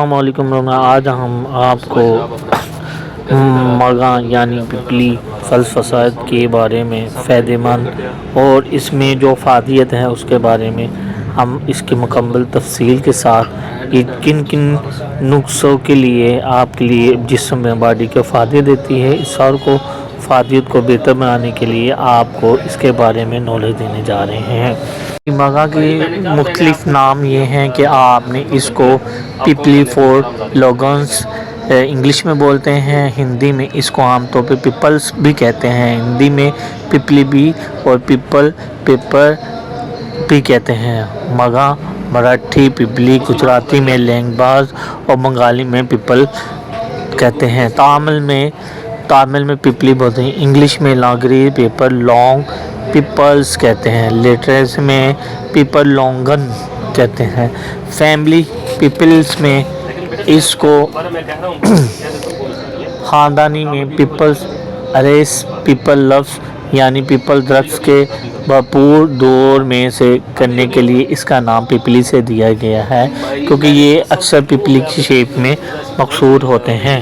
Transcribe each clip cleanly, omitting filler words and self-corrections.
السلام علیکم آج ہم آپ کو مرغاں یعنی پپلی فلفساد کے بارے میں فائدہ مند اور اس میں جو فادیت ہے اس کے بارے میں ہم اس کی مکمل تفصیل کے ساتھ یہ کن کن نقصوں کے لیے آپ کے لیے جسم میں باڈی کے فائدے دیتی ہے، اس اور کو فادیت کو بہتر بنانے کے لیے آپ کو اس کے بارے میں نالج دینے جا رہے ہیں۔ مرغا کے مختلف نام یہ ہیں کہ آپ نے اس کو پپلی فور لوگنس انگلش میں بولتے ہیں، ہندی میں اس کو عام طور پہ پیپلز بھی کہتے ہیں، ہندی میں پپلی بھی اور پیپر بھی کہتے ہیں۔ مرغا مراٹھی پپلی، گجراتی میں لینگ باز اور بنگالی میں پیپل کہتے ہیں۔ تامل میں پپلی بولتے ہیں، انگلش میں لانگری پیپر لانگ پیپلز کہتے ہیں، لٹریچر میں پیپر لانگن کہتے ہیں، فیملی پیپلز میں اس کو خاندانی میں پیپلز اریس پیپل لفظ یعنی پیپل درخت کے بھرپور دور میں سے کرنے کے لیے اس کا نام پپلی سے دیا گیا ہے، کیونکہ یہ اکثر پپلی کی شیپ میں مقصود ہوتے ہیں۔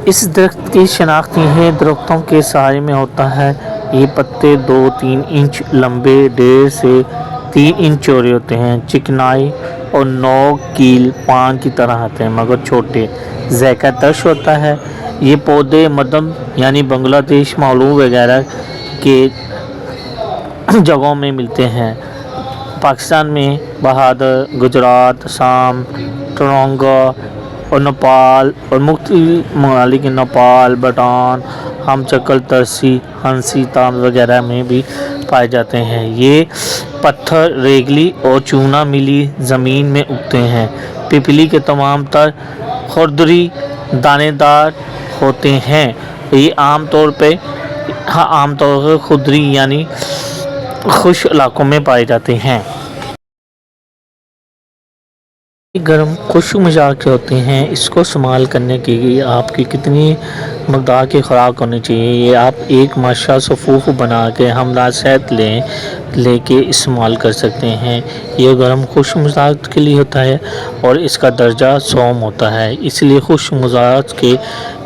اس درخت کی شناخت یہ ہے، درختوں کے سائے میں ہوتا ہے، یہ پتے 2-3 انچ لمبے، 1.5 سے 3 انچ چوڑے ہوتے ہیں، چکنائی اور نوک کیل پان کی طرح ہوتے ہیں مگر چھوٹے، ذائقہ ترش ہوتا ہے۔ یہ پودے مدھم یعنی بنگلہ دیش، مالدیو وغیرہ کے جگہوں میں ملتے ہیں، پاکستان میں بہادر، گجرات، آسام، ترنگا اور نیپال اور مختلف ممالک نیپال، بھوٹان، ہمچکل ترسی، ہنسی تام وغیرہ میں بھی پائے جاتے ہیں۔ یہ پتھر، ریگلی اور چونا ملی زمین میں اگتے ہیں۔ پپلی کے تمام تر خوردری دانے دار ہوتے ہیں، یہ عام طور پر خوردری یعنی خشک علاقوں میں پائے جاتے ہیں۔ گرم خشک مزاج کے ہوتے ہیں، اس کو استعمال کرنے کے لیے آپ کی کتنی مقدار کی خوراک ہونی چاہیے، یہ آپ ایک ماشا صفوف بنا کے ہمدرد صحت لے کے استعمال کر سکتے ہیں۔ یہ گرم خشک مزاج کے لیے ہوتا ہے اور اس کا درجہ سوم ہوتا ہے، اس لیے خشک مزاج کے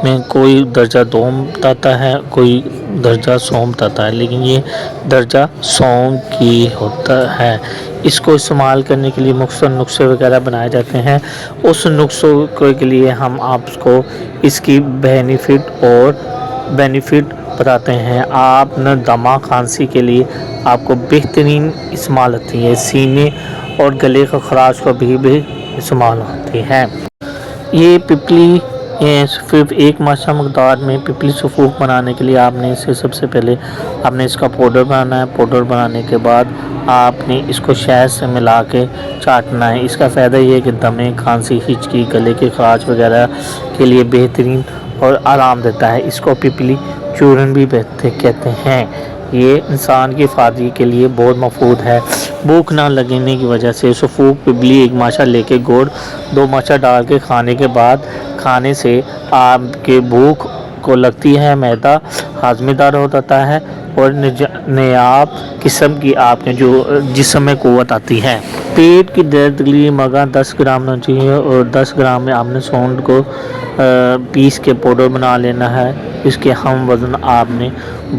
میں کوئی درجہ دوم بتاتا ہے، کوئی درجہ سوم بتاتا ہے، لیکن یہ درجہ سوم کی ہوتا ہے۔ اس کو استعمال کرنے کے لیے مختصر نسخے وغیرہ بنائے جاتے ہیں، اس نسخوں کے لیے ہم آپ کو اس کی بینیفٹ بتاتے ہیں۔ آپ نے دمہ کھانسی کے لیے آپ کو بہترین استعمال ہوتی ہے، سینے اور گلے کی خراش کو بھی استعمال ہوتی ہے۔ یہ پپلی صرف ایک ماشا مقدار میں پپلی صفوف بنانے کے لیے آپ نے اسے سب سے پہلے آپ نے اس کا پاؤڈر بنانا ہے، پاؤڈر بنانے کے بعد آپ نے اس کو شہد سے ملا کے چاٹنا ہے۔ اس کا فائدہ یہ ہے کہ دمے، کھانسی، ہچکی، گلے کی خراش وغیرہ کے لیے بہترین اور آرام دیتا ہے۔ اس کو پپلی چورن بھی کہتے ہیں۔ یہ انسان کی فادی کے لیے بہت مفید ہے۔ بھوک نہ لگنے کی وجہ سے صفوف پپلی ایک ماشا لے کے گوڑ 2 ماشا ڈال کے کھانے کے بعد کھانے سے آپ کے بھوک کو لگتی ہے، معدہ ہاضمے دار ہو جاتا ہے اور نایاب قسم کی آپ کے جو جسم میں قوت آتی ہے۔ پیٹ کی درد کے لیے مرغا 10 گرام لینا چاہیے اور 10 گرام میں آپ نے سونڈ کو پیس کے پاؤڈر بنا لینا ہے، اس کے ہم وزن آپ نے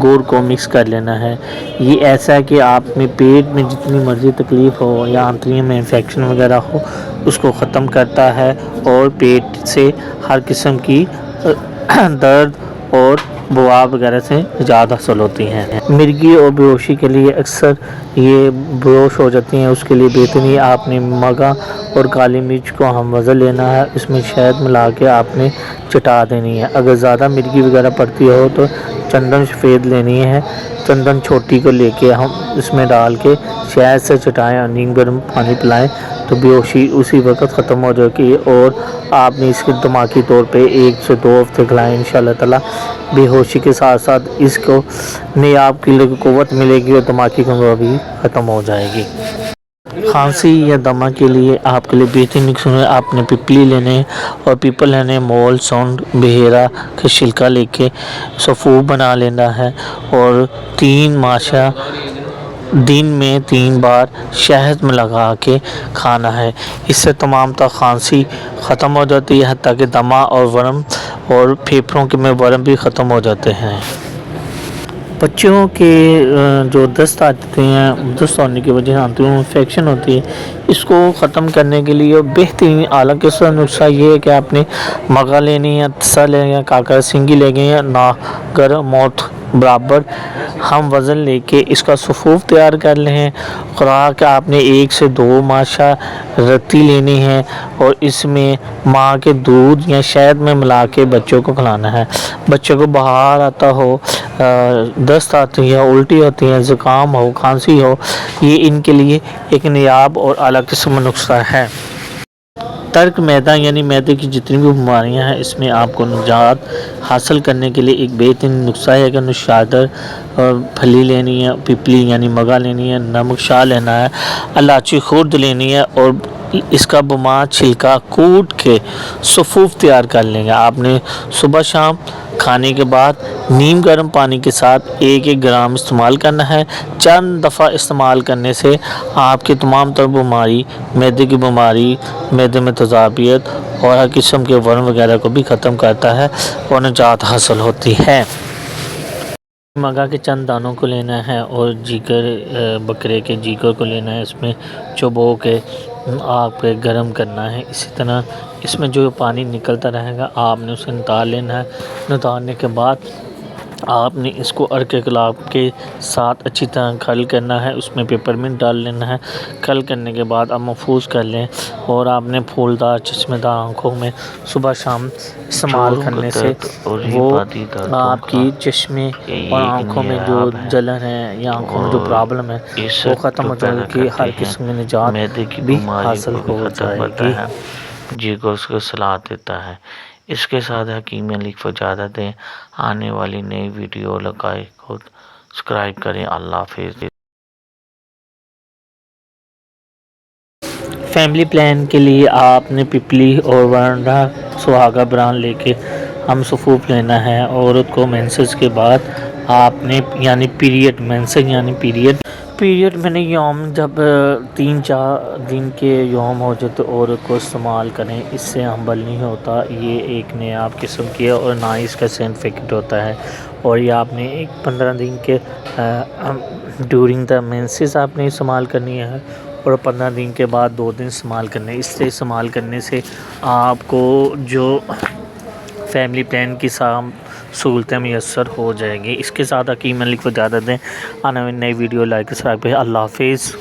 گڑ کو مکس کر لینا ہے۔ یہ ایسا ہے کہ آپ میں پیٹ میں جتنی مرضی تکلیف ہو یا آنتڑیوں میں انفیکشن وغیرہ ہو اس کو ختم کرتا ہے اور پیٹ سے ہر قسم کی درد اور بوا وغیرہ سے نجات حاصل ہوتی ہے۔ مرگی اور بیہوشی کے لیے اکثر یہ بیہوش ہو جاتی ہیں، اس کے لیے بہترین آپ نے مرغا اور کالی مرچ کو ہم وزن لینا ہے، اس میں شہد ملا کے آپ نے چٹا دینی ہے۔ اگر زیادہ مرگی وغیرہ پڑتی ہو تو چندن سفید لینی ہے، چندن چھوٹی کو لے کے ہم اس میں ڈال کے شہد سے چٹائیں اور نیم گرم پانی پلائیں تو بیہوشی اسی وقت ختم ہو جائے گی اور آپ نے اس کے دماغی طور پہ 1 سے 2 ہفتے کھلائیں، انشاءاللہ تعالی بیہوشی کے ساتھ ساتھ اس کو نیاب کی قوت ملے گی اور دماغی کمزوری بھی ختم ہو جائے گی۔ کھانسی یا دمہ کے لیے آپ کے لیے بہترین نسخہ ہے، آپ نے پپلی لینے اور پیپل لینے، مول، سونڈ، بہیرا کا چھلکا لے کے صفوف بنا لینا ہے اور 3 ماشا دن میں 3 بار شہد میں لگا کے کھانا ہے۔ اس سے تمام تر کھانسی ختم ہو جاتی ہے، حتیٰ کہ دمہ اور ورم اور پھیپھڑوں میں ورم بھی ختم ہو جاتے ہیں۔ بچوں کے جو دست آتے ہیں، دست ہونے کی وجہ سے انفیکشن ہوتی ہے، اس کو ختم کرنے کے لیے بہترین اعلیٰ قسم کا نسخہ یہ ہے کہ آپ نے مگا لینی ہے، تسا لیں یا کاکر سنگی لے گئے ہیں، ناگر موت برابر ہم وزن لے کے اس کا صفوف تیار کر لیں۔ خوراک آپ نے 1 سے 2 ماشا رتی لینی ہے اور اس میں ماں کے دودھ یا شہد میں ملا کے بچوں کو کھلانا ہے۔ بچوں کو بخار آتا ہو، دست آتی ہے، الٹی ہوتی ہے، زکام ہو، کھانسی ہو، یہ ان کے لیے ایک نایاب اور اعلیٰ قسم کا نسخہ ہے۔ ترک معدہ یعنی معدے کی جتنی بھی بیماریاں ہیں، اس میں آپ کو نجات حاصل کرنے کے لیے ایک بہترین نسخہ ہے کہ نوشادر پھلی لینی ہے، پپلی یعنی مگا لینی ہے، نمک شاہ لینا ہے، الائچی خرد لینی ہے اور اس کا بما چھلکا کوٹ کے صفوف تیار کر لیں گے۔ آپ نے صبح شام کھانے کے بعد نیم گرم پانی کے ساتھ 1 گرام استعمال کرنا ہے۔ چند دفعہ استعمال کرنے سے آپ کی تمام تر بیماری، معدے کی بیماری، معدے میں تیزابیت اور ہر قسم کے ورم وغیرہ کو بھی ختم کرتا ہے اور نجات حاصل ہوتی ہے۔ مگا کے چند دانوں کو لینا ہے اور جگر بکرے کے جگر کو لینا ہے، اس میں چبو کے آپ کے گرم کرنا ہے۔ اسی طرح اس میں جو پانی نکلتا رہے گا آپ نے اسے نتار لینا ہے۔ نتارنے کے بعد آپ نے اس کو عرق گلاب کے ساتھ اچھی طرح کھل کرنا ہے، اس میں پیپرمنٹ ڈال لینا ہے۔ کھل کرنے کے بعد آپ محفوظ کر لیں اور آپ نے پھولدار چشمے دار آنکھوں میں صبح شام استعمال کرنے سے وہ آپ کی چشمے اور آنکھوں میں جو جلن ہے یا آنکھوں میں جو پرابلم ہے وہ ختم ہو جائے گی، ہر قسم کی نجات بھی حاصل ہو جائے گی۔ جی کو اس کو صلاح دیتا ہے۔ اس کے ساتھ حکیم علی کو اجازت دیں۔ آنے والی نئی ویڈیو لائک کو سبسکرائب کریں۔ اللہ حافظ۔ فیملی پلان کے لیے آپ نے پپلی اور ورنڈا سہاگا بران لے کے ہم صفوف لینا ہے۔ عورت کو مینسز کے بعد آپ نے یعنی پیریڈ، مینسز یعنی پیریڈ میں نے یوم جب 3-4 دن کے یوم ہو جائے تو عورت کو استعمال کریں، اس سے حمل نہیں ہوتا، یہ ایک نایاب قسم کی ہے اور نہ اس کا سرٹیفکیٹ ہوتا ہے۔ اور یہ آپ نے 15 دن کے ڈیورنگ دا مینسز آپ نے استعمال کرنی ہے اور 15 دن کے بعد 2 دن استعمال کرنے۔ اس سے استعمال کرنے سے آپ کو جو فیملی پلان کی سہولتیں میسر ہو جائیں گی۔ اس کے ساتھ حکیم علی کو اجازت دیں۔ آنے والی نئی ویڈیو لائک سبسکرائب کریں۔ اللہ حافظ۔